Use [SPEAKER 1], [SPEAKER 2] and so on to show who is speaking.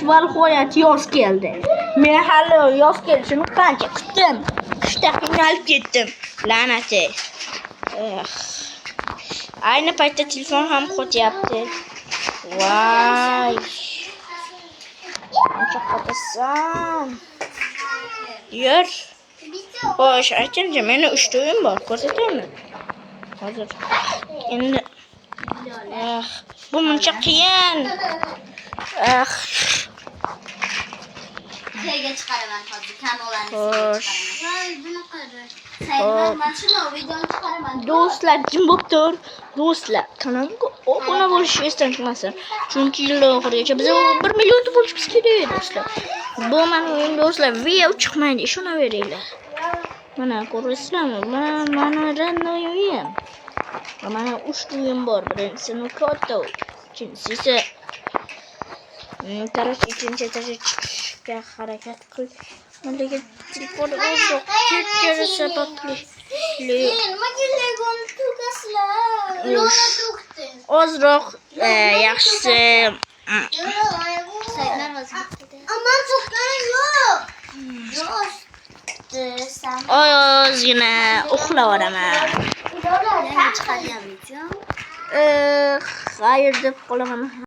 [SPEAKER 1] Valhoyat yoz keldi. Men hali yoz kelishini qancha kutdim. Qishda qiynalib ketdim. La'nati. Ayni paytda telefon ham qo'tyapti. Voy. Qancha qotasan? Yur. Xo'sh, aytingchi, meni 3 ta o'yin bor, ko'rsataymi? Hozir. Endi bu muncha qiyin.
[SPEAKER 2] Joyga chiqaraman hozir kanallarni chiqaraman. Saylar mashina videoni chiqaraman.
[SPEAKER 1] Do'stlar, jim bo'lib tur. Do'stlar, kanalga obuna bo'lishni esdan chiqmasin. Chunki yil oxirigacha biz 1 million bo'lishimiz kerak, do'stlar. Bu mana o'yin do'stlar, video chiqmaydi, ishonaveringlar. Mana ko'rasizlarmi? Mana random o'yin. Mana 3 ta o'yin bor. Birinchisi katta, ikkinchisi Короче, ikkinchi etaja chiqishga harakat qil. Menga telefon o'zi ketgani sababli. Ozroq yaxshisi.
[SPEAKER 2] Aman to'xtang yo'q.
[SPEAKER 1] Ozgina uxlaveraman.
[SPEAKER 2] Yana chiqaryapman.
[SPEAKER 1] Xayr deb qolaman.